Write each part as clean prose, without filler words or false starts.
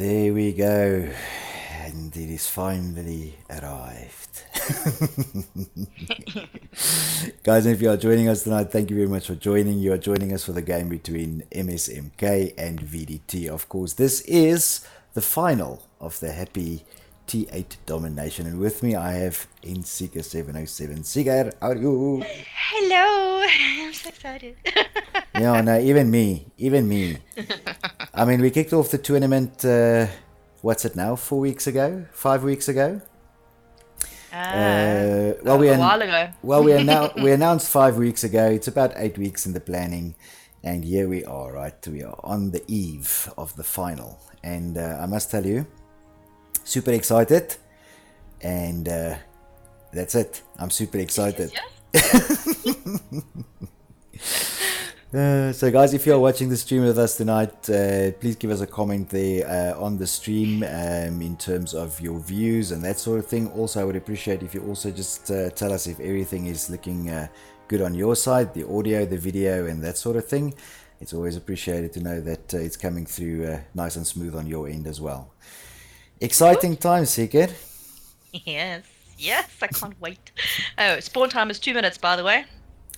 There we go. And it is finally arrived. Guys, if you are joining us tonight, thank you very much for joining. You are joining us for the game between MSMK and VDT. Of course, this is the final of the happy T8 domination. And with me, I have Seeker707. Seeker, how are you? Hello, I'm so excited. Yeah, no, even me. I mean, we kicked off the tournament, what's it now, 4 weeks ago? 5 weeks ago? A while ago. Well, we announced 5 weeks ago. It's about 8 weeks in the planning. And here we are, right? We are on the eve of the final. And I must tell you, super excited. And that's it. I'm super excited. Yes. So guys, if you're watching the stream with us tonight, please give us a comment there on the stream in terms of your views and that sort of thing. Also, I would appreciate if you also just tell us if everything is looking good on your side, the audio, the video, and that sort of thing. It's always appreciated to know that it's coming through nice and smooth on your end as well. Exciting times, Seeker. Yes, I can't wait. Oh, spawn time is 2 minutes, by the way.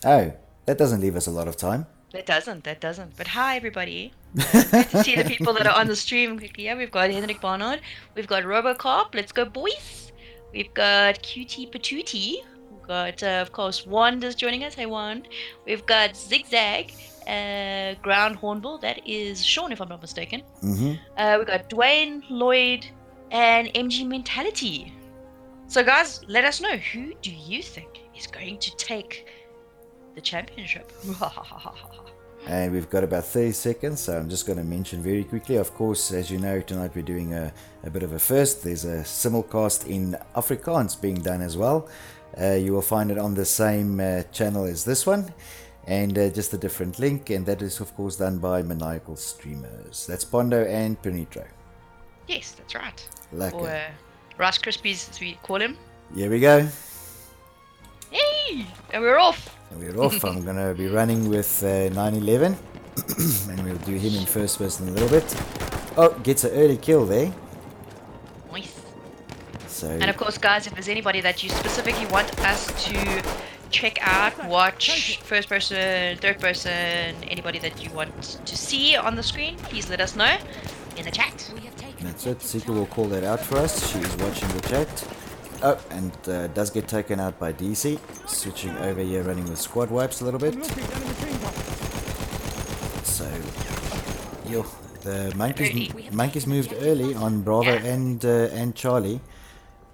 Oh, that doesn't leave us a lot of time. That doesn't. But hi, everybody. Good to see the people that are on the stream quickly. Yeah, we've got Hendrik Barnard. We've got Robocarp. Let's go, boys. We've got QT Patootie. We've got, of course, Wand is joining us. Hey, Wand. We've got Zigzag. Ground Hornbill. That is Sean, if I'm not mistaken. Mm-hmm. We've got Dwayne, Lloyd, and MG Mentality. So, guys, let us know. Who do you think is going to take the championship? And we've got about 30 seconds, so I'm just going to mention very quickly. Of course, as you know, tonight we're doing a bit of a first. There's a simulcast in Afrikaans being done as well. You will find it on the same channel as this one, and just a different link, and that is of course done by Maniacal Streamers. That's Pondo and Penitro. Yes, that's right. Lekker. Or Rice Krispies, as we call him. Here we go. Hey! And we're off! We're off. I'm going to be running with 911 and we'll do him in first person a little bit. Oh, gets an early kill there. Nice. So, and of course, guys, if there's anybody that you specifically want us to check out, watch, first person, third person, anybody that you want to see on the screen, please let us know in the chat. That's it. Seeker will call that out for us. She is watching the chat. Oh, and does get taken out by DC. Switching over here, running with squad wipes a little bit. So, yo, the monkeys moved early on Bravo and Charlie.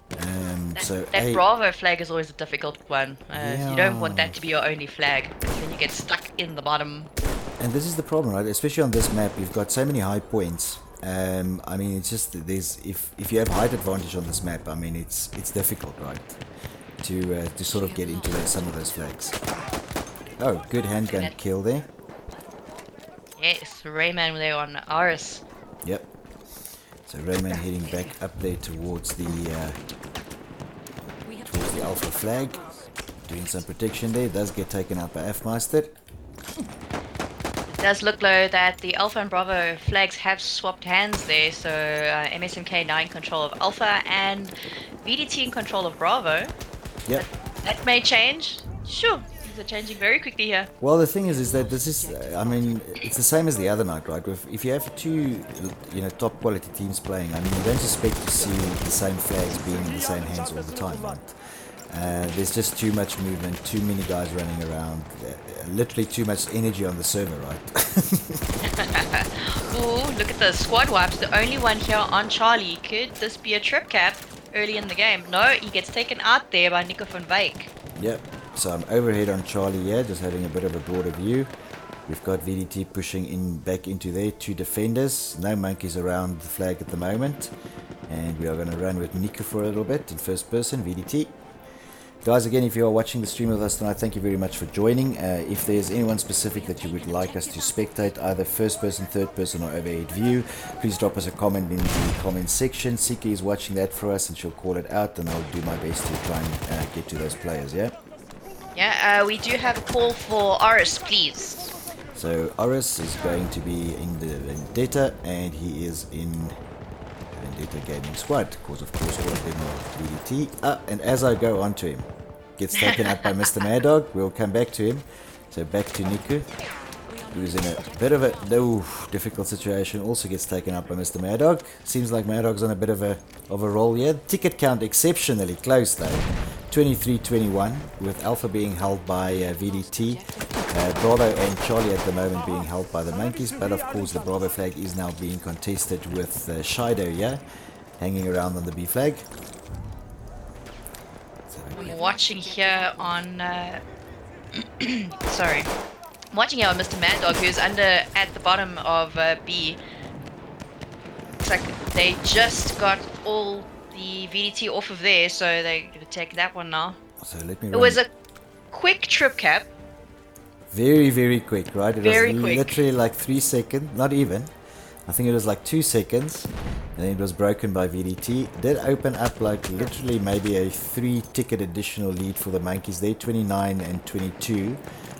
That Bravo flag is always a difficult one. You don't want that to be your only flag. Then you get stuck in the bottom. And this is the problem, right? Especially on this map, you've got so many high points. I mean, it's just if you have height advantage on this map, I mean, it's difficult, right, to sort of get into some of those flags. Oh, good handgun kill there. Yes, Rayman there on Aris. Yep. So Rayman heading back up there towards the Alpha flag, doing some protection there. Does get taken out by F-Master. It does look though that the Alpha and Bravo flags have swapped hands there, so MSMK now in control of Alpha and VDT in control of Bravo. Yep. That may change. Sure, things are changing very quickly here. Well, the thing is that this is, I mean, it's the same as the other night, right? If you have two, top quality teams playing, I mean, you don't expect to see the same flags being in the same hands all the time, right? There's just too much movement, too many guys running around, literally too much energy on the server, right? Ooh, look at the squad wipes. The only one here on Charlie. Could this be a trip cap early in the game? No, he gets taken out there by Nico van Wyk. Yep, so I'm overhead on Charlie here, just having a bit of a broader view. We've got VDT pushing back into there, 2 defenders, no monkeys around the flag at the moment. And we are going to run with Nico for a little bit in first person, VDT. Guys, again, if you are watching the stream with us tonight, thank you very much for joining. If there's anyone specific that you would like us to spectate, either first person, third person, or overhead view, please drop us a comment in the comment section. Siki is watching that for us and she'll call it out, and I'll do my best to try and get to those players, yeah? Yeah, we do have a call for Aris, please. So Aris is going to be in the Vendetta, and he is in Vendetta Gaming Squad, because of course all of them are VDT. And as I go on to him, gets taken out by Mr. Mad Dog. We'll come back to him. So back to Niku, who's in a bit of a difficult situation, also gets taken out by Mr. Mad Dog. Seems like Mad Dog's on a bit of a roll here. Ticket count exceptionally close though, 23-21, with Alpha being held by VDT, Bravo and Charlie at the moment being held by the Monkeys, but of course the Bravo flag is now being contested with Shido here, hanging around on the B flag. I'm watching here on sorry. I'm watching here on Mr. Mad Dog, who's under at the bottom of B. Looks like they just got all the VDT off of there, so they're gonna take that one now. So let me It was a quick trip cap. Very, very quick, right? It Very was quick. literally like 3 seconds, not even. I think it was like 2 seconds, and then it was broken by VDT. Did open up like literally maybe a 3-ticket additional lead for the Monkeys there, 29 and 22.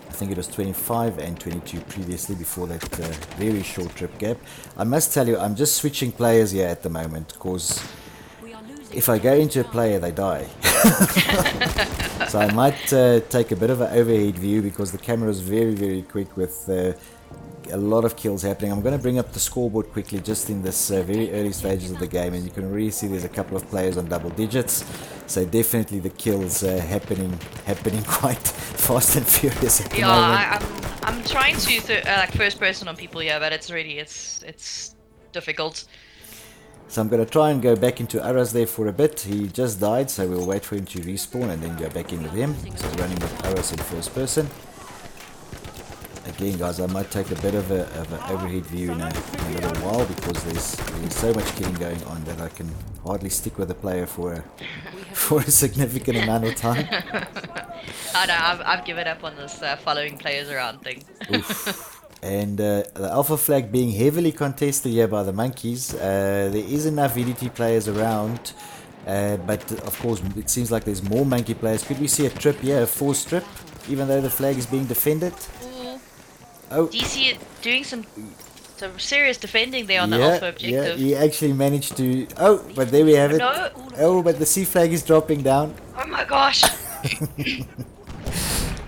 I think it was 25 and 22 previously before that very short trip gap. I must tell you, I'm just switching players here at the moment, because if I go into a player, they die. So I might take a bit of an overhead view, because the camera is very, very quick with a lot of kills happening. I'm going to bring up the scoreboard quickly just in this very early stages of the game, and you can really see there's a couple of players on double digits. So definitely the kills happening quite fast and furious at the moment. I'm trying to like first person on people here, but it's really it's difficult. So I'm going to try and go back into Aras there for a bit. He just died, so we'll wait for him to respawn and then go back in with him. So running with Aras in first person. Again, guys, I might take a bit of an overhead view in a little while, because there's so much killing going on that I can hardly stick with a player for a significant amount of time. I know, I've given up on this following players around thing. Oof. And the Alpha flag being heavily contested here by the Monkeys. There is enough VDT players around, but of course it seems like there's more Monkey players. Could we see a trip here, a forced trip, even though the flag is being defended? Oh, DC doing some serious defending there on the Alpha objective. Yeah, he actually managed to... Oh, but there we have it. No. Oh, but the C flag is dropping down. Oh my gosh.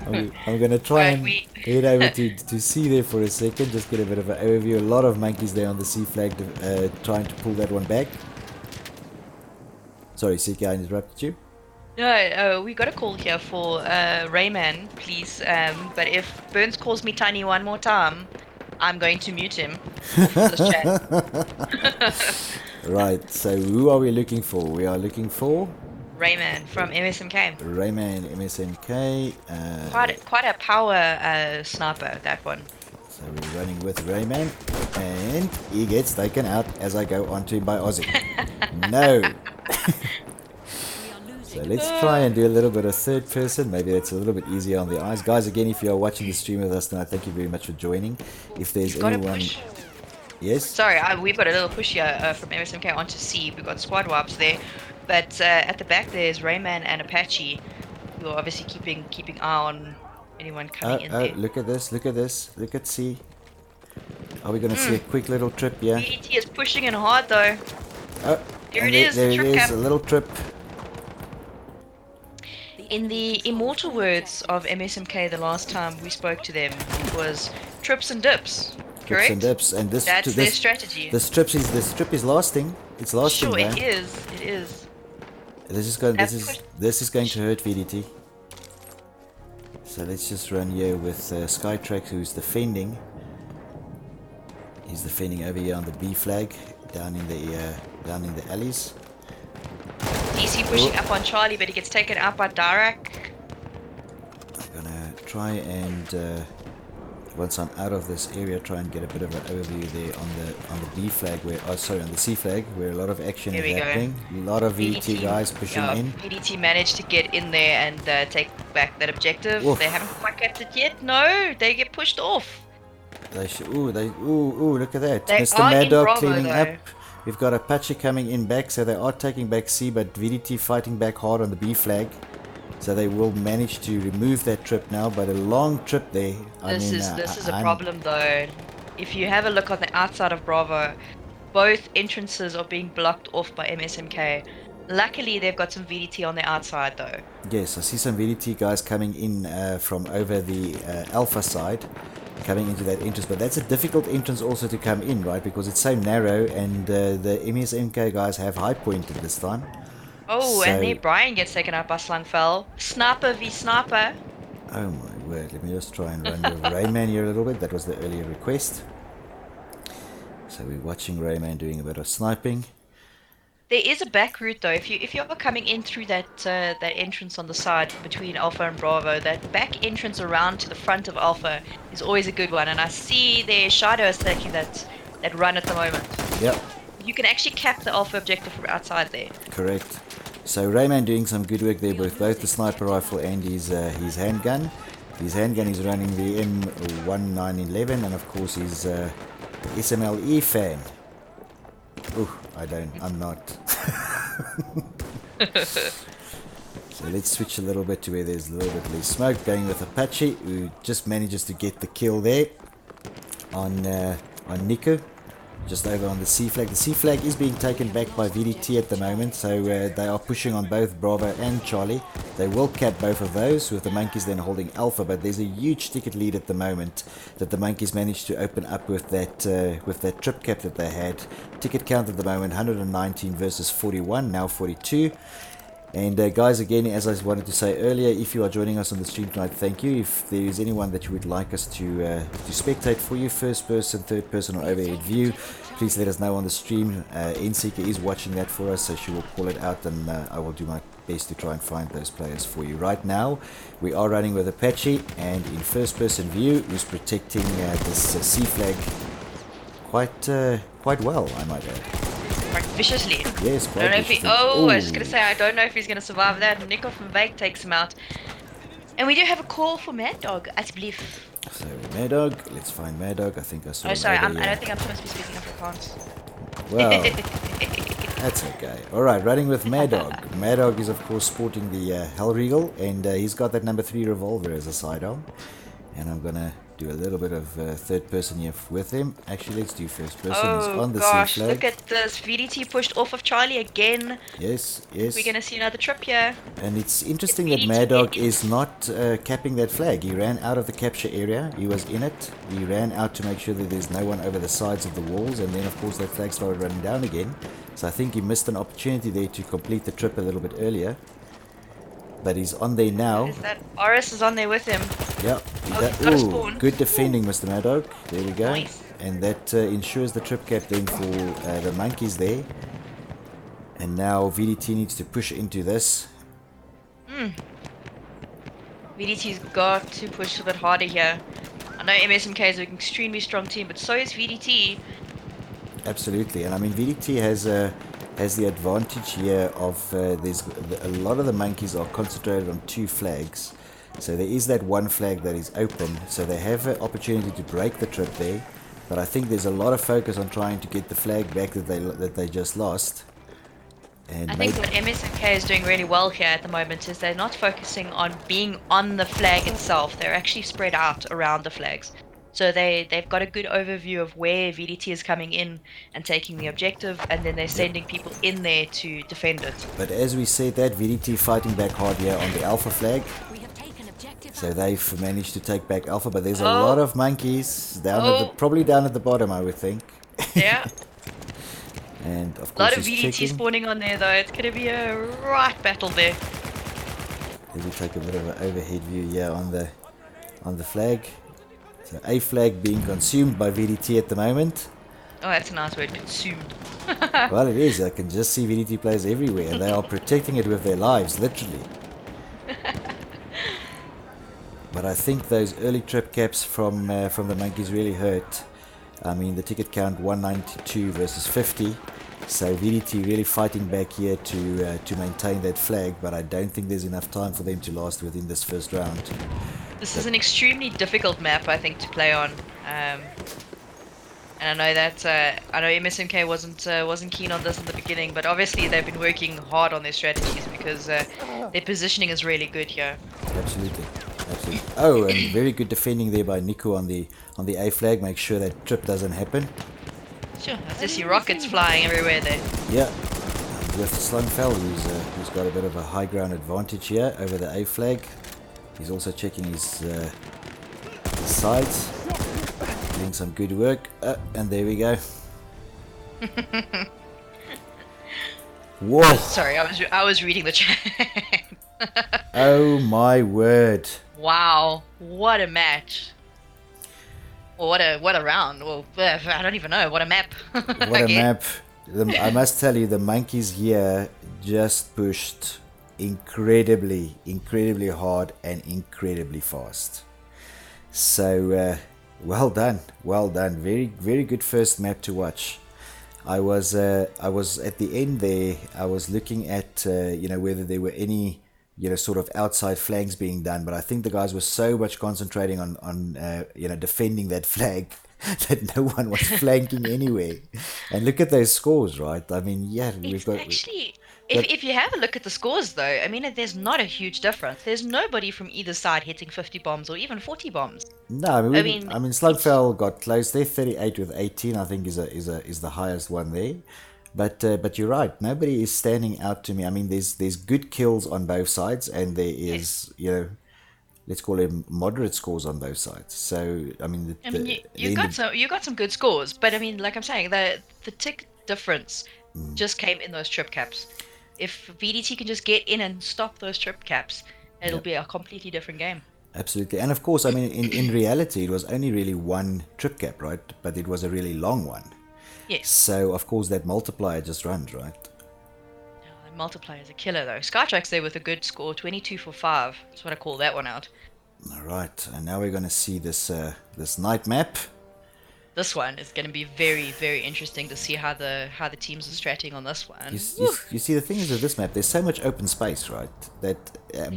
I'm going to try and head over to C there for a second, just get a bit of an overview. A lot of Monkeys there on the C flag trying to pull that one back. Sorry, CK, I interrupted you. No, we got a call here for Rayman, please. But if Burns calls me Tiny one more time, I'm going to mute him. This chat. Right, so who are we looking for? We are looking for Rayman from MSMK. Rayman MSMK. Quite a power sniper, that one. So we're running with Rayman, and he gets taken out as I go onto him by Ozzy. No. So let's try and do a little bit of third person. Maybe that's a little bit easier on the eyes. Guys, again, if you are watching the stream with us tonight, thank you very much for joining. If there's anyone... Yes? Sorry, we've got a little push here from MSMK onto C. We've got squad wipes there. But at the back there's Rayman and Apache, who are obviously keeping eye on anyone coming in there. Look at this, look at C. Are we going to see a quick little trip? Yeah. VDT is pushing in hard though. Oh, there it is, there it is, cap. a little trip. In the immortal words of MSMK the last time we spoke to them, it was trips and dips. Correct? Trips and dips, and that's their strategy. The strip is lasting. It's lasting. Sure, man. it is. This is going to hurt VDT. So let's just run here with Skytrax, who's defending. He's defending over here on the B flag, down in the alleys. DC pushing up on Charlie, but he gets taken out by Darak. I'm gonna try and once I'm out of this area, try and get a bit of an overview there on the B flag, on the C flag, where a lot of action is happening. A lot of VDT guys pushing in. VDT managed to get in there and take back that objective. Oof. They haven't quite kept it yet. No, they get pushed off. Look at that. They Mr. are Mad in Dog Bravo, cleaning though. up. We've got Apache coming in back, so they are taking back C, but VDT fighting back hard on the B flag. So they will manage to remove that trip now, but a long trip there. This is a problem though. If you have a look on the outside of Bravo, both entrances are being blocked off by MSMK. Luckily, they've got some VDT on the outside though. Yes, I see some VDT guys coming in from over the Alpha side, coming into that entrance. But that's a difficult entrance also to come in, right? Because it's so narrow, and the MSMK guys have high pointed this time. Oh, and there So, Brian gets taken out by Slangfell. Sniper v sniper. oh my word, let me just try and run with Rayman here a little bit. That was the earlier request. So we're watching Rayman doing a bit of sniping. There is a back route though. If you're coming in through that entrance on the side between Alpha and Bravo, that back entrance around to the front of Alpha is always a good one. And I see their Shadow is taking that run at the moment. Yep, You can actually cap the Alpha objective from outside there. correct. So Rayman doing some good work there with both the sniper rifle and his handgun. His handgun is running the M1911, and of course his SMLE fan. Ooh, I'm not. So let's switch a little bit to where there's a little bit less smoke. Going with Apache, who just manages to get the kill there on Nico, just over on the C flag. The C flag is being taken back by VDT at the moment, so they are pushing on both Bravo and Charlie. They will cap both of those, with the Monkeys then holding Alpha, but there's a huge ticket lead at the moment that the Monkeys managed to open up with that trip cap that they had. Ticket count at the moment 119 versus 41, now 42. And guys, again, as I wanted to say earlier, if you are joining us on the stream tonight, thank you. If there is anyone that you would like us to spectate for you, first person, third person, or overhead view, please let us know on the stream. Nseeker is watching that for us, so she will call it out, and I will do my best to try and find those players for you. Right now, we are running with Apache, and in first person view, who's protecting this C flag quite well, I might add. Quite viciously. Yes, I quite don't know if he. viciously. Oh, I was just Ooh. gonna say I don't know if he's gonna survive that. Nico from Vake takes him out, and we do have a call for Mad Dog, alsjeblieft. So Mad Dog, let's find Mad Dog. I think I saw Oh, him sorry, over I here. don't think I'm supposed to be speaking Afrikaans. Well, that's okay. Alright, running with Mad Dog. Mad Dog is, of course, sporting the Hellriegel, and he's got that number 3 revolver as a sidearm. And I'm gonna do a little bit of third person here with him. Actually, let's do first person. He's Oh on the gosh, C flag. look at this. VDT pushed off of Charlie again. Yes, yes. We're gonna see another trip here. And it's interesting If that VDT Mad Dog is- is not capping that flag. He ran out of the capture area. He was in it. He ran out to make sure that there's no one over the sides of the walls. And then, of course, that flag started running down again. So I think he missed an opportunity there to complete the trip a little bit earlier. But he's on there now. Is that Oris is on there with him? Yeah. Oh, he's got a Ooh, spawn. good defending, Mr. Mad Dog. There we go. Nice. And that ensures the trip cap then for the Monkeys there. And now VDT needs to push into this. VDT's got to push a bit harder here. I know MSMK is an extremely strong team, but so is VDT. Absolutely, and I mean VDT has the advantage here of there's a lot of the Monkeys are concentrated on 2 flags, so there is that one flag that is open, so they have an opportunity to break the trip there. But I think there's a lot of focus on trying to get the flag back that they just lost. And I think what MSMK is doing really well here at the moment is they're not focusing on being on the flag itself. They're actually spread out around the flags. So they've got a good overview of where VDT is coming in and taking the objective, and then they're sending people in there to defend it. But as we said that, VDT fighting back hard here on the Alpha flag. So they've managed to take back Alpha, but there's a lot of Monkeys down at the, probably down at the bottom, I would think. Yeah. And of A course lot of he's VDT checking. spawning on there though. It's gonna be a right battle there. Let me take a bit of an overhead view here on the flag. So A flag being consumed by VDT at the moment. Oh, that's a nice word, consumed. Well, it is. I can just see VDT players everywhere, and they are protecting it with their lives, literally. But I think those early trip caps from the Monkeys really hurt. I mean, the ticket count 192 versus 50. So VDT really fighting back here to maintain that flag, but I don't think there's enough time for them to last within this first round. This is an extremely difficult map, I think, to play on. And I know that MSMK wasn't keen on this in the beginning, but obviously they've been working hard on their strategies because their positioning is really good here. Absolutely. Absolutely. Oh, and very good defending there by Nico on the A flag. Make sure that trip doesn't happen. Sure, I just see rockets flying everywhere there. Yeah, with Slungfell, who's got a bit of a high ground advantage here over the A flag. He's also checking his sides, doing some good work, and there we go. Whoa! Sorry, I was reading the chat. Oh my word! Wow, what a match! Or what a round! Well, I don't even know. What a map! What a map! I must tell you, the monkeys here just pushed incredibly hard and incredibly fast. So well done, well done. Very good first map to watch. I was at the end there. I was looking at whether there were any sort of outside flags being done, but I think the guys were so much concentrating on defending that flag that no one was flanking anywhere. And look at those scores, right? I mean, yeah, It's actually, if you have a look at the scores, though, I mean, there's not a huge difference. There's nobody from either side hitting 50 bombs or even 40 bombs. No, I mean, Slugfell got close there. 38 with 18, I think, is the highest one there. But you're right. Nobody is standing out to me. I mean, there's good kills on both sides, and there is let's call them moderate scores on both sides. So I mean, you got some good scores, but I mean, like I'm saying, the tick difference just came in those trip caps. If VDT can just get in and stop those trip caps, it'll be a completely different game. Absolutely. And of course, I mean, in reality, it was only really one trip cap, right? But it was a really long one. Yes. So, of course, that multiplier just runs, right? Oh, the multiplier is a killer, though. Skytrack's there with a good score, 22 for 5. That's what I call that one out. All right. And now we're going to see this night map. This one is going to be very, very interesting to see how the teams are stratting on this one. You see, the thing is with this map, there's so much open space, right? That,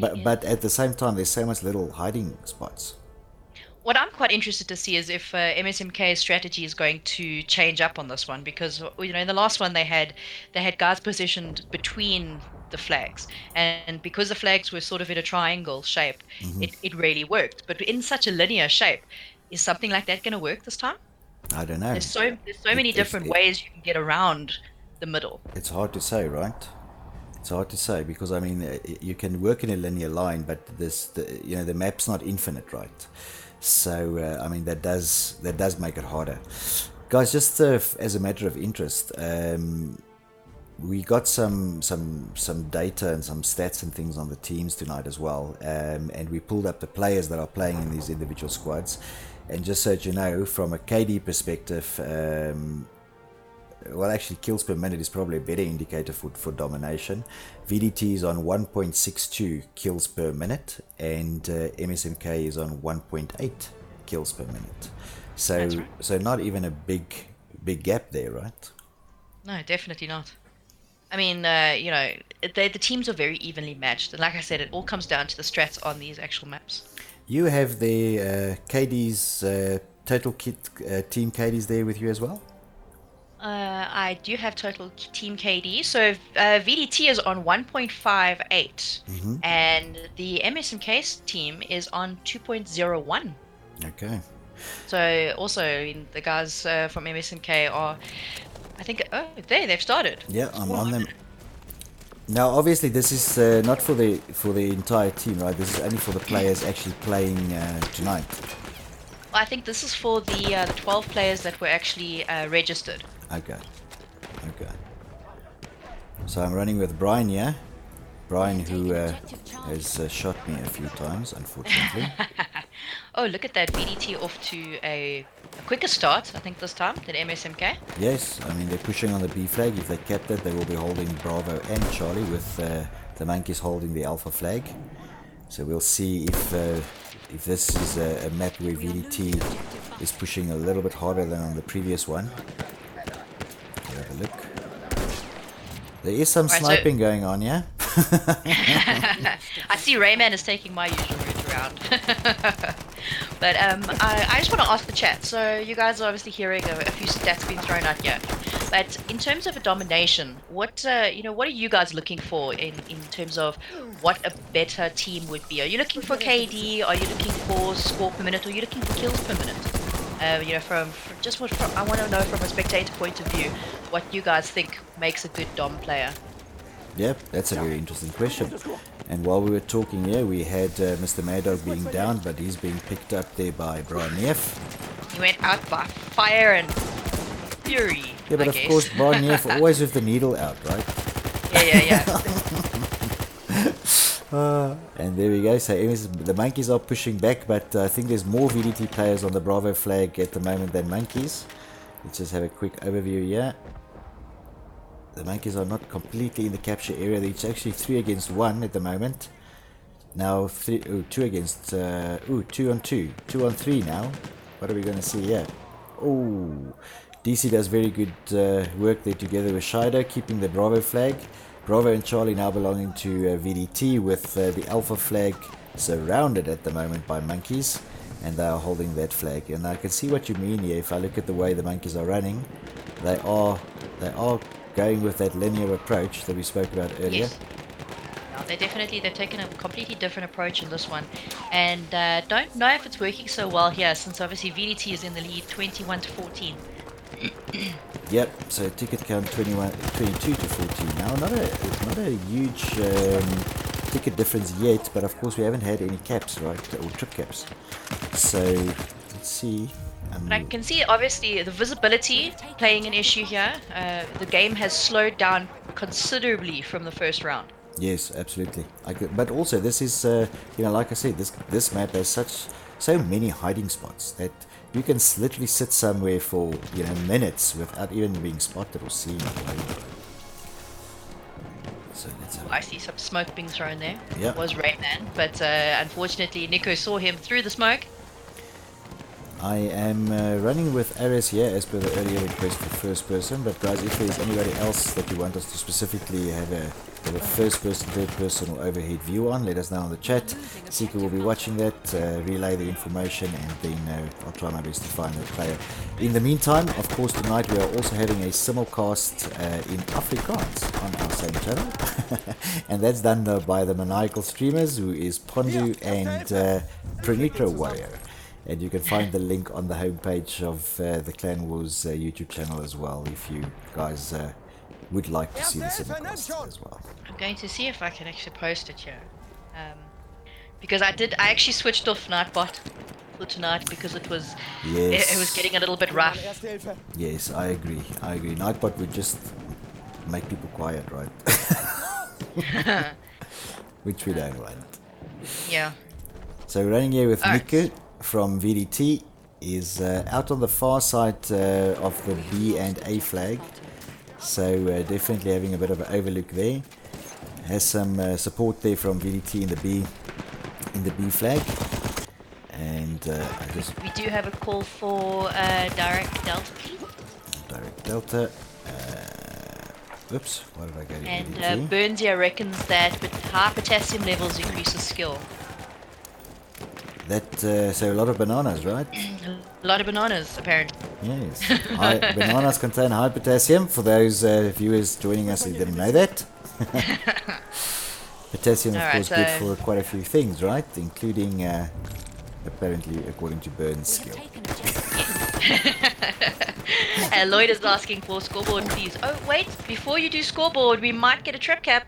but at the same time, there's so much little hiding spots. What I'm quite interested to see is if MSMK's strategy is going to change up on this one, because in the last one they had guys positioned between the flags, and because the flags were sort of in a triangle shape, it really worked. But in such a linear shape, is something like that going to work this time? I don't know. There's so many different ways you can get around the middle. It's hard to say, right? It's hard to say because I mean you can work in a linear line, but the map's not infinite, right? So I mean that does make it harder, guys. Just as a matter of interest, we got some data and some stats and things on the teams tonight as well, and we pulled up the players that are playing in these individual squads. And just so that you know, from a KD perspective, well, actually, kills per minute is probably a better indicator for domination. VDT is on 1.62 kills per minute, and MSMK is on 1.8 kills per minute. So, right. So not even a big gap there, right? No, definitely not. I mean, the teams are very evenly matched, and like I said, it all comes down to the strats on these actual maps. You have the KD's total team KD's there with you as well? I do have total team KD. So VDT is on 1.58, and the MSMK team is on 2.01. Okay. So also the guys from MSMK are, I think, they've started. Yeah, I'm on them. Now, obviously, this is not for the entire team, right? This is only for the players actually playing tonight. Well, I think this is for the 12 players that were actually registered. Okay. So I'm running with Brian here. Brian, who has shot me a few times, unfortunately. Oh, look at that. VDT off to a quicker start, I think, this time than MSMK. Yes, I mean, they're pushing on the B flag. If they kept it, they will be holding Bravo and Charlie, with the monkeys holding the Alpha flag. So we'll see if this is a map where VDT is pushing a little bit harder than on the previous one. We'll have a look. There is some sniping going on, yeah? I see Rayman is taking my usual route around. But I just want to ask the chat. So you guys are obviously hearing a few stats being thrown out here. But in terms of a domination, what are you guys looking for in terms of what a better team would be? Are you looking for KD? Are you looking for score per minute? Or are you looking for kills per minute? I want to know from a spectator point of view what you guys think makes a good Dom player. Yep, that's a very interesting question. And while we were talking here, we had Mr. Mad Dog being down, but he's being picked up there by Brian Neff. He went out by fire and fury. Yeah, but I of guess. course, Brian Neff always with the needle out, right? Yeah. And there we go. So the monkeys are pushing back, but I think there's more VDT players on the Bravo flag at the moment than monkeys. Let's just have a quick overview here. The monkeys are not completely in the capture area. It's actually 3 against 1 at the moment. Now 2 against 2 on 2, 2 on 3 now. What are we going to see here? Oh, DC does very good work there together with Shido, keeping the Bravo flag. Bravo and Charlie now belonging to VDT, with the Alpha flag surrounded at the moment by monkeys, and they are holding that flag. And I can see what you mean here. If I look at the way the monkeys are running, they are going with that linear approach that we spoke about earlier. Yes. Yeah, they've taken a completely different approach in this one, and don't know if it's working so well here, since obviously VDT is in the lead 21 to 14. Yep, so ticket count 22 to 14 now. Not a huge ticket difference yet, but of course we haven't had any caps, right, or trip caps. So let's see. But I can see obviously the visibility playing an issue here. The game has slowed down considerably from the first round. Yes, absolutely. But also this is, like I said, this map has so many hiding spots that you can literally sit somewhere for minutes without even being spotted or seen. So let's have I see some smoke being thrown there. Yeah. It was Rayman, but unfortunately Nico saw him through the smoke. I am running with Ares here as per the earlier request for first person, but guys, if there's anybody else that you want us to specifically have a first person, third person or overhead view on, let us know in the chat. Seeker will be watching that, relay the information, and then I'll try my best to find the player. In the meantime, of course, tonight we are also having a simulcast in Afrikaans on our same channel, and that's done by the maniacal streamers, who is Pondu and Pranitra Warrior. And you can find the link on the homepage of the Clan Wars YouTube channel as well, if you guys would like to see the simulcast as well. I'm going to see if I can actually post it here, because I actually switched off Nightbot for tonight because it was getting a little bit rough. Yes, I agree. Nightbot would just make people quiet, right? Which we don't want. Yeah. So we're running here with Niku from VDT. Is out on the far side of the B and A flag, so definitely having a bit of an overlook there. Has some support there from VDT in the B flag, and we do have a call for direct delta, please. Direct delta. Oops, why did I go to And VDT? Burnsia reckons that with high potassium levels increases skill. That so a lot of bananas, right? A lot of bananas, apparently. Yes. Bananas contain high potassium. For those viewers joining us who didn't know that. Potassium, of course, good for quite a few things, right? Including, apparently, according to Burn's skill. Lloyd is asking for scoreboard, please. Oh, wait, before you do scoreboard, we might get a trip cap.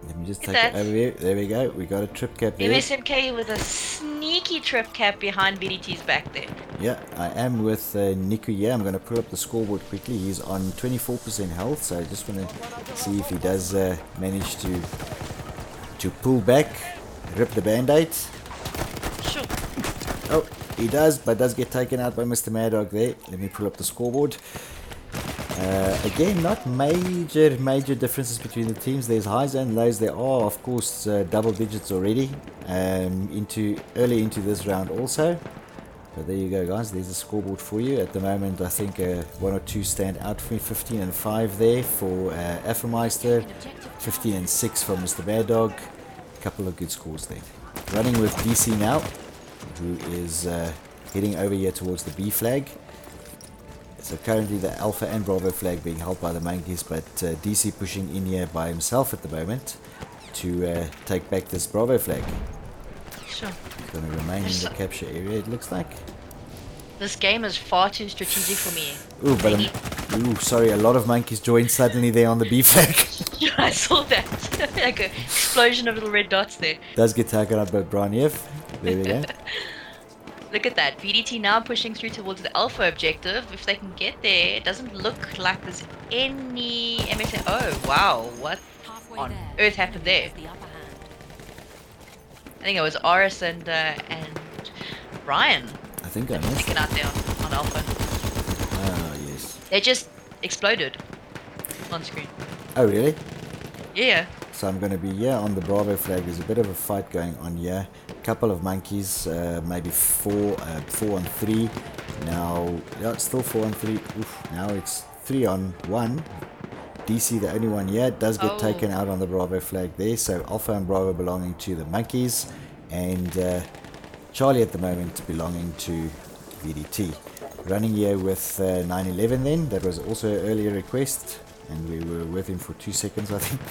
Let me just take it over here. There we go. We got a trip cap there. MSMK with a sneaky trip cap behind VDT's back there. Yeah, I am with Niku here. I'm going to pull up the scoreboard quickly. He's on 24% health, so I just want to see if he does manage to pull back, rip the band-aid. Sure. Oh, he does, but does get taken out by Mr. Mad Dog there. Let me pull up the scoreboard. Again, not major differences between the teams. There's highs and lows. There are, of course, double digits already early into this round also. But there you go, guys. There's the scoreboard for you. At the moment, I think one or two stand out for me. 15 and 5 there for Afromeister. 15 and 6 for Mr. Mad Dog. A couple of good scores there. Running with DC now, who is heading over here towards the B flag. So currently the Alpha and Bravo flag being held by the monkeys, but DC pushing in here by himself at the moment to take back this Bravo flag. Sure. Going to remain in the capture area, it looks like. This game is far too strategic for me. Ooh, but They need. ooh, sorry, a lot of monkeys joined suddenly there on the B flag. Yeah, I saw that. Like a explosion of little red dots there. Does get taken out by Braniev. There we go. Look at that. VDT now pushing through towards the Alpha objective. If they can get there, it doesn't look like there's any MSM. Oh, wow. What on earth happened there? I think it was Aris and Brian I think I missed taken it. out there on Alpha. Oh, yes. They just exploded on screen. Oh, really? Yeah. So I'm going to be here on the Bravo flag. There's a bit of a fight going on here. A couple of monkeys, maybe four on three. Now, yeah, it's still 4 on 3. Oof, now it's 3 on 1. DC, the only one here, does get taken out on the Bravo flag there. So Alpha and Bravo belonging to the monkeys, and Charlie at the moment belonging to VDT. Running here with 911 then. That was also an earlier request, and we were with him for 2 seconds, I think.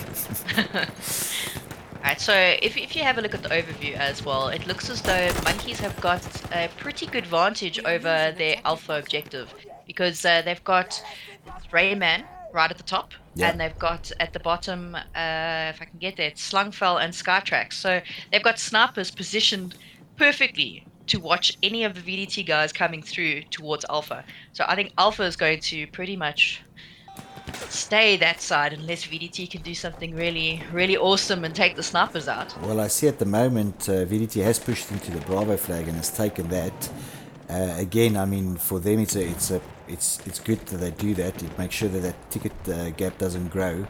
Alright, so if you have a look at the overview as well, it looks as though monkeys have got a pretty good vantage over their Alpha objective, because they've got Rayman right at the top, Yeah. and they've got at the bottom, if I can get there, it's Slungfell and Skytrax. So they've got snipers positioned perfectly to watch any of the VDT guys coming through towards Alpha. So I think Alpha is going to pretty much stay that side unless VDT can do something really, really awesome and take the snipers out. Well, I see at the moment VDT has pushed into the Bravo flag and has taken that. Again, I mean, for them it's good that they do that. It makes sure that that ticket gap doesn't grow.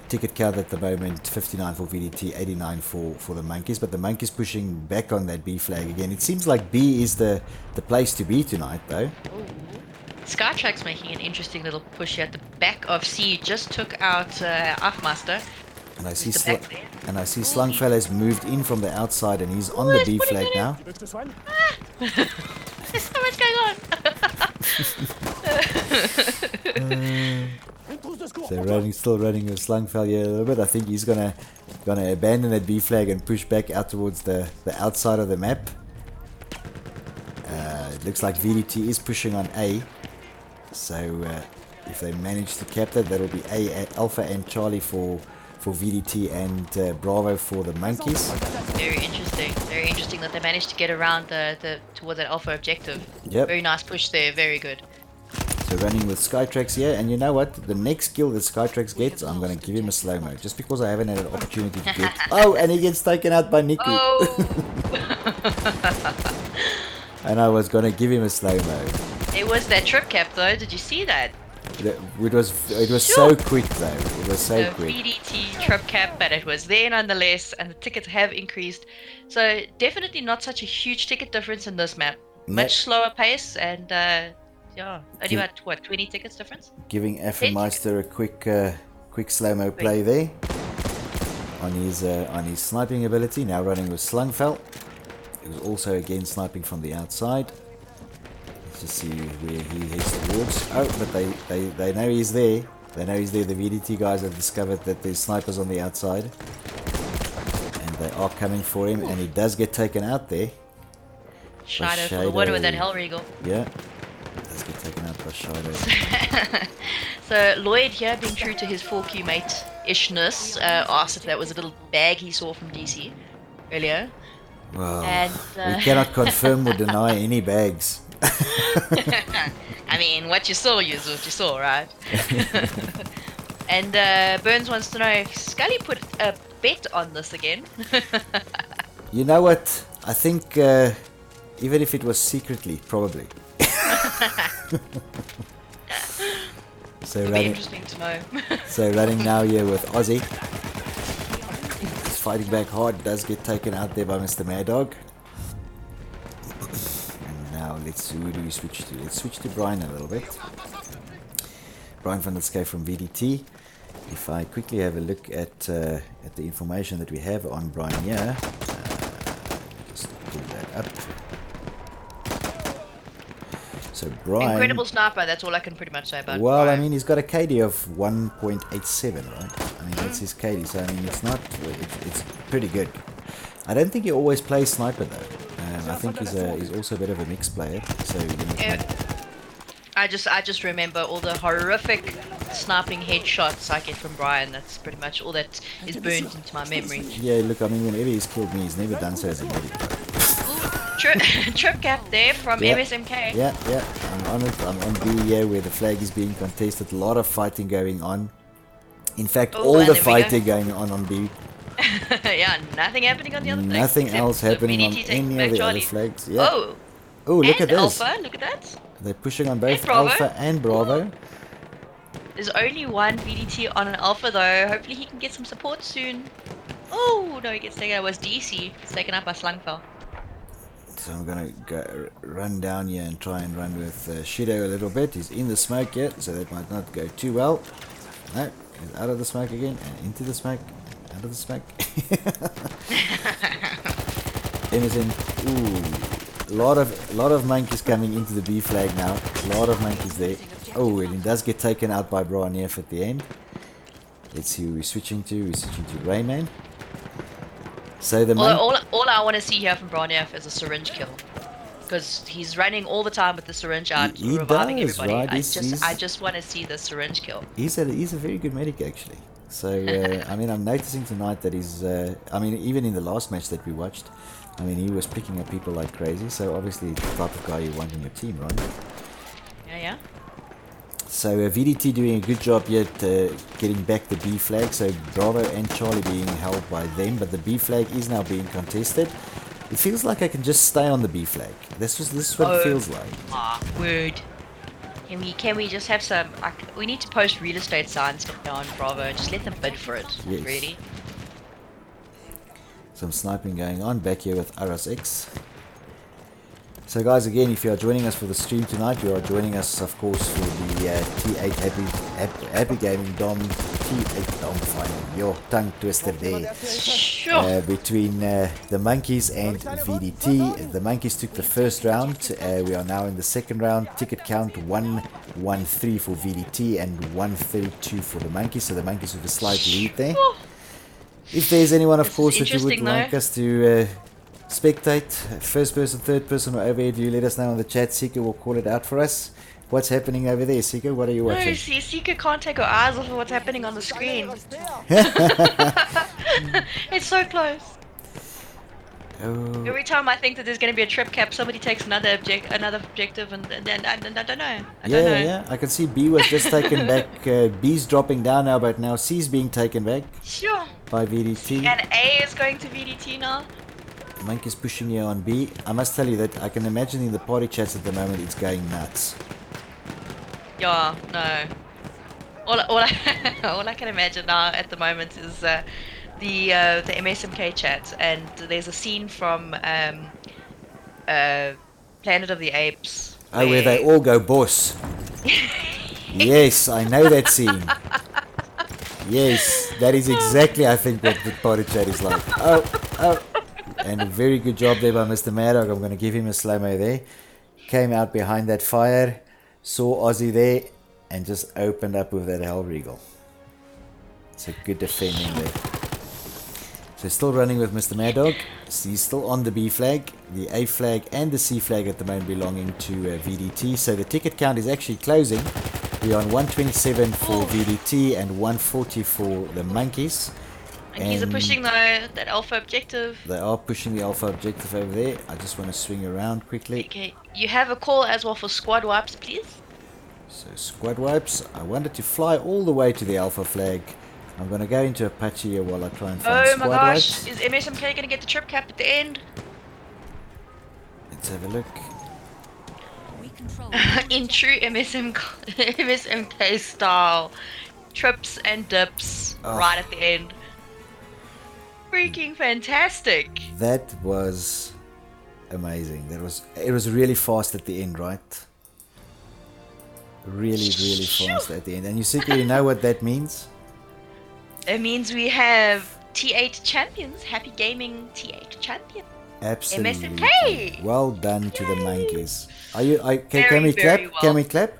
Ticket count at the moment 59 for VDT, 89 for the monkeys. But the monkeys pushing back on that B flag again. It seems like B is the place to be tonight, though. Skytrack's making an interesting little push here at the back of C. Just took out Afmaster. And I see Just the back there. Slungfell has moved in from the outside and he's on the he's B putting flag it in. now. There's so much going on. So still running with Slungfell here a little bit. I think he's gonna abandon that B flag and push back out towards the outside of the map. It looks like VDT is pushing on A. So if they manage to cap that, that'll be Alpha and Charlie for VDT and Bravo for the monkeys. Very interesting. Very interesting that they managed to get around towards that Alpha objective. Yep. Very nice push there. Very good. So running with Skytrax here, and you know what? The next kill that Skytrax gets, I'm going to give him a slow-mo, just because I haven't had an opportunity to get... Oh, and he gets taken out by Niku. Oh! And I was going to give him a slow-mo. It was that trip cap though. Did you see that? It was so quick though. It was so The quick. VDT trip cap, but it was there nonetheless, and the tickets have increased. So definitely not such a huge ticket difference in this map. Much slower pace, and yeah, only about what 20 tickets difference. Giving Affenmeister a quick slow-mo play there on his sniping ability. Now running with Slungfell. He was also again sniping from the outside. Let's just see where he heads towards. Oh, but they know he's there. They know he's there. The VDT guys have discovered that there's snipers on the outside. And they are coming for him, and he does get taken out there. Shadow for the water with that Hell Regal. Yeah. Does get taken out by Shadow. So Lloyd here, being true to his 4Q mate-ishness, asked if that was a little bag he saw from DC earlier. Well, And, we cannot confirm or deny any bags. I mean, what you saw is what you saw, right? And Burns wants to know if Scully put a bet on this again. You know what? I think even if it was secretly, probably. So It'll be running, interesting to know. so running now here with Aussie. He's fighting back hard. Does get taken out there by Mr. Mad Dog. And now who do we switch to? Let's switch to Brian a little bit. Brian van der Skye from VDT. If I quickly have a look at the information that we have on Brian here, just pull that up. So Brian, Incredible sniper, that's all I can pretty much say about well, Brian. I mean, he's got a KD of 1.87, right? I mean, that's his KD, so I mean, it's pretty good. I don't think he always plays sniper though. I think he's also a bit of a mixed player. So I just remember all the horrific sniping headshots I get from Brian. That's pretty much all that is burnt into my memory. yeah, look, I mean, whenever he's killed me, he's never done so as a medic. Trip cap there from MSMK. Yeah, I'm on it. I'm on B here where the flag is being contested. A lot of fighting going on. In fact, all the fighting going on B. Yeah, nothing happening on the other flags. Nothing else happening on any of the other flags. Yeah. Oh, look at this. Alpha, look at that. They're pushing on both Alpha and Bravo. There's only one VDT on an Alpha though. Hopefully he can get some support soon. Oh, no, he gets taken. It was DC. It's taken up by Slangfell. So I'm gonna go run down here and try and run with Shido a little bit. He's in the smoke yet, so that might not go too well. No, he's out of the smoke again and into the smoke. Out of the smoke. Emerson, ooh, a lot of monkeys coming into the B flag now. A lot of monkeys there. Oh, and he does get taken out by Brian F at the end. Let's see who we're switching to. We're switching to Rayman. So the all I want to see here from Bronief is a syringe kill, because he's running all the time with the syringe out, reviving everybody. Right? I just want to see the syringe kill. He's a very good medic actually. So I mean, I'm noticing tonight that he's. I mean, even in the last match that we watched, I mean, he was picking up people like crazy. So obviously, the type of guy you want in your team, right? Yeah. So VDT doing a good job yet getting back the B flag. So Bravo and Charlie being held by them, but the B flag is now being contested. It feels like I can just stay on the B flag. This is what it feels like. Word. Can we just have some? We need to post real estate signs on Bravo and just let them bid for it. Yes. Really. Some sniping going on back here with RSX. So guys, again, if you are joining us for the stream tonight, you are joining us, of course, for the T8 Happy Gaming Dom T8 Dom final. Your tongue twister there. Sure. Between the Monkeys and VDT. The Monkeys took the first round. We are now in the second round. Ticket count 113 for VDT and 132 for the Monkeys. So the Monkeys with a slight lead there. If there's anyone, of course, that you would like us to spectate, first person, third person, or overhead view, let us know on the chat. Seeker will call it out for us. What's happening over there, Seeker? What are you watching? No, see, Seeker can't take her eyes off of what's happening on the screen. It's so close. Oh. Every time I think that there's going to be a trip cap, somebody takes another objective, and then I don't know. Yeah. I can see B was just taken back. B's dropping down now, but now C's being taken back. Sure. By VDT. And A is going to VDT now. Monkey's pushing here on B. I must tell you that I can imagine in the party chats at the moment it's going nuts. Yeah, no. All I can imagine now at the moment is the MSMK chat, and there's a scene from Planet of the Apes. Oh, where they all go boss. Yes, I know that scene. Yes, that is exactly, I think, what the party chat is like. Oh. And a very good job there by Mr. Maddock. I'm going to give him a slow-mo there. Came out behind that fire, saw Aussie there, and just opened up with that Hell Regal. It's a good defending there. So still running with Mr. Maddock. He's still on the B flag. The A flag and the C flag at the moment belonging to VDT. So the ticket count is actually closing. We're on 127 for VDT and 140 for the Monkeys. And he's pushing that alpha objective. They are pushing the alpha objective over there. I just want to swing around quickly. Okay, you have a call as well for squad wipes, please. So squad wipes. I wanted to fly all the way to the alpha flag. I'm going to go into Apache here while I try and find squad wipes. Is MSMK going to get the trip cap at the end? Let's have a look. In true MSMK style, trips and dips right at the end. Freaking fantastic! That was amazing. It was really fast at the end, right? Really fast at the end. And you secretly know what that means? It means we have T8 champions. Happy gaming T8 champion. Absolutely. MSMK. Well done to the Monkeys. Can we clap? Well. Can we clap?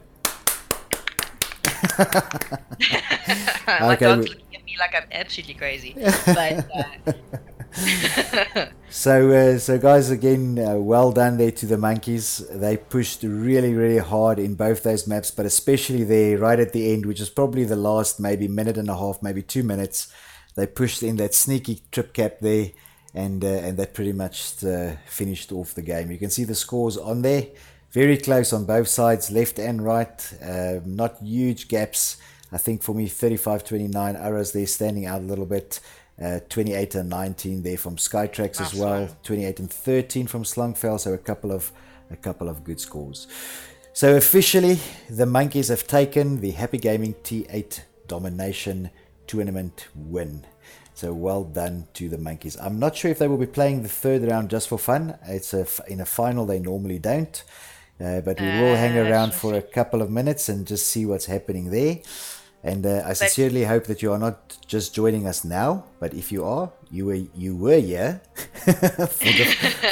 My dog's looking at me like I'm absolutely crazy. But So guys, again, well done there to the monkeys. They pushed really, really hard in both those maps, but especially there right at the end, which is probably the last maybe minute and a half, maybe 2 minutes. They pushed in that sneaky trip cap there, and that pretty much finished off the game. You can see the scores on there, very close on both sides, left and right. Not huge gaps. I think for me, 35-29 arrows there standing out a little bit. 28 and 19 there from Skytrax as well. 28 and 13 from Slungfell. So a couple of good scores. So officially, the monkeys have taken the Happy Gaming T8 Domination Tournament win. So well done to the monkeys. I'm not sure if they will be playing the third round just for fun. It's in a final they normally don't. But we will hang around for a couple of minutes and just see what's happening there. And I sincerely hope that you are not just joining us now, but if you are, you were here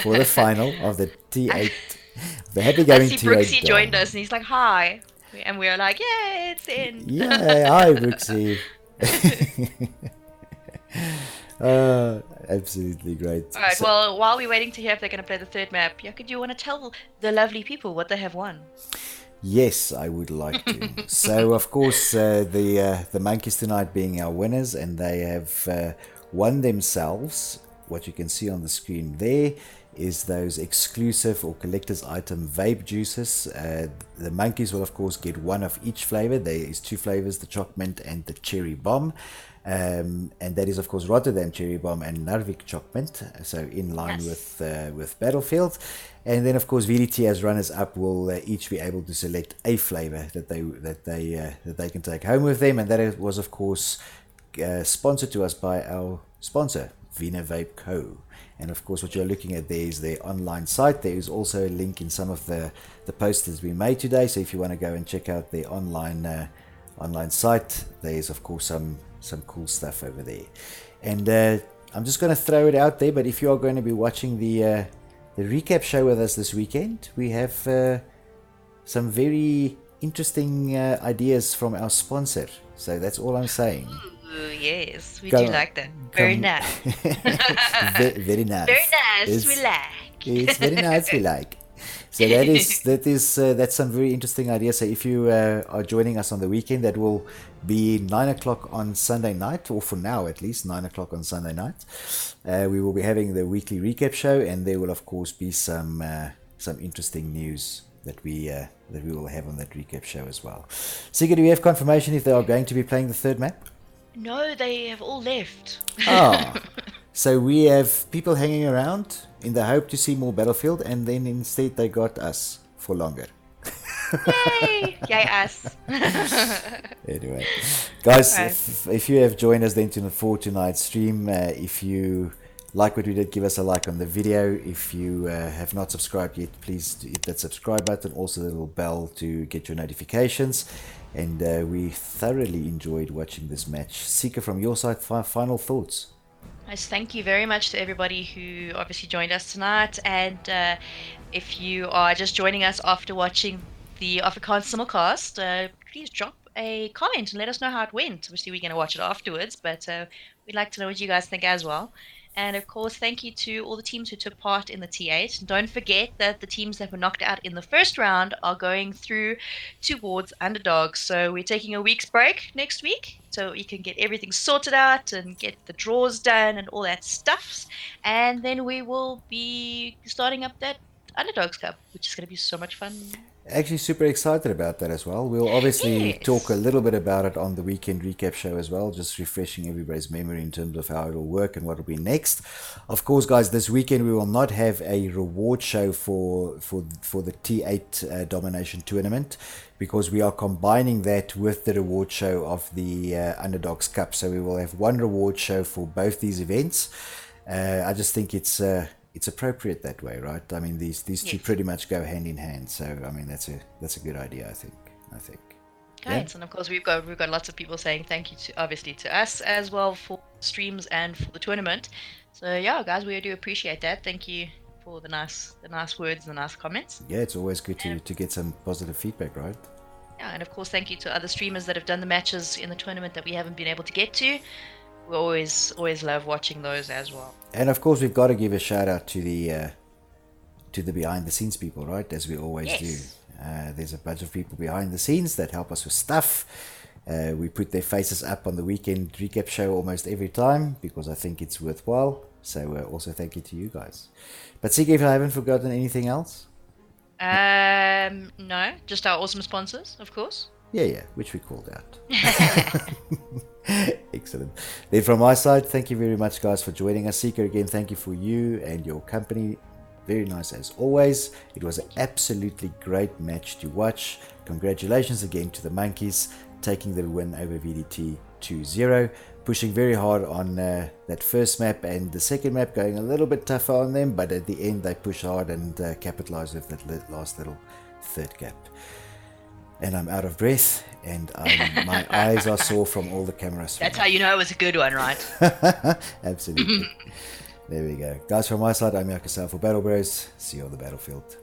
for the final of the T8, the Happy Gaming T8. Brooksy joined us, and he's like, "Hi," and we were like, "Yeah, it's in." Yeah, hi Brooksy. Absolutely great. All right. Well, while we're waiting to hear if they're going to play the third map, Yaka, do you want to tell the lovely people what they have won? Yes, I would like to. So, of course, the monkeys tonight being our winners, and they have won themselves. What you can see on the screen there is those exclusive or collector's item vape juices. The monkeys will, of course, get one of each flavor. There is two flavors, the choc mint and the cherry bomb. And that is, of course, Rotterdam cherry bomb and Narvik choc mint, so in line with Battlefield. And then, of course, VDT as runners-up will each be able to select a flavor that they can take home with them, and that was, of course, sponsored to us by our sponsor, Vina Vape Co. And of course, what you're looking at there is their online site. There is also a link in some of the posters we made today. So if you want to go and check out their online site, there is, of course, some cool stuff over there. And I'm just going to throw it out there, but if you are going to be watching the recap show with us this weekend, we have some very interesting ideas from our sponsor. So that's all I'm saying. Ooh, yes, we do like that. Very nice. Very nice. Very nice. We like. It's very nice. We like. So that's some very interesting ideas. So if you are joining us on the weekend, that will be 9 o'clock on Sunday night, or for now at least 9 o'clock on Sunday night. We will be having the weekly recap show, and there will of course be some interesting news that we will have on that recap show as well. Sigurd, do we have confirmation if they are going to be playing the third map? No, they have all left. So we have people hanging around in the hope to see more Battlefield, and then instead they got us for longer. Yay! Yay us. Anyway, guys, if you have joined us then for tonight's stream, if you like what we did, give us a like on the video. If you have not subscribed yet, please hit that subscribe button, also the little bell to get your notifications. And we thoroughly enjoyed watching this match. Seeker, from your side, final thoughts? Yes, thank you very much to everybody who obviously joined us tonight. And if you are just joining us after watching the Afrikaans simulcast, please drop a comment and let us know how it went. Obviously, we're going to watch it afterwards, but we'd like to know what you guys think as well. And of course, thank you to all the teams who took part in the T8. And don't forget that the teams that were knocked out in the first round are going through towards underdogs. So we're taking a week's break next week, so you can get everything sorted out and get the draws done and all that stuff. And then we will be starting up that Underdogs Cup, which is going to be so much fun. Actually super excited about that as well. We'll obviously talk a little bit about it on the weekend recap show as well, just refreshing everybody's memory in terms of how it'll work and what will be next. Of course, guys, this weekend we will not have a reward show for the T8 Domination Tournament, because we are combining that with the reward show of the Underdogs Cup. So we will have one reward show for both these events. I just think it's appropriate that way, right? I mean, these two pretty much go hand in hand. So I mean, that's a good idea. I think. Right, yeah. And of course we've got lots of people saying thank you to us as well for streams and for the tournament. So yeah, guys, we do appreciate that. Thank you for the nice words and the nice comments. Yeah, it's always good to get some positive feedback, right? Yeah, and of course thank you to other streamers that have done the matches in the tournament that we haven't been able to get to. We always love watching those as well. And of course, we've got to give a shout out to the behind the scenes people, right? As we always do. Yes. There's a bunch of people behind the scenes that help us with stuff. We put their faces up on the weekend recap show almost every time because I think it's worthwhile. So also thank you to you guys. But Sig, if I haven't forgotten anything else. No, just our awesome sponsors, of course. Yeah, which we called out. Excellent. Then from my side, thank you very much, guys, for joining us. Seeker, again, thank you for you and your company. Very nice as always. It was an absolutely great match to watch. Congratulations again to the Monkeys, taking the win over VDT 2-0. Pushing very hard on that first map, and the second map going a little bit tougher on them, but at the end they push hard and capitalize with that last little third cap. And I'm out of breath, and my eyes are sore from all the cameras. That's how you know it was a good one, right? Absolutely. There we go. Guys, from my side, I'm Yakasau for Battle Bros. See you on the battlefield.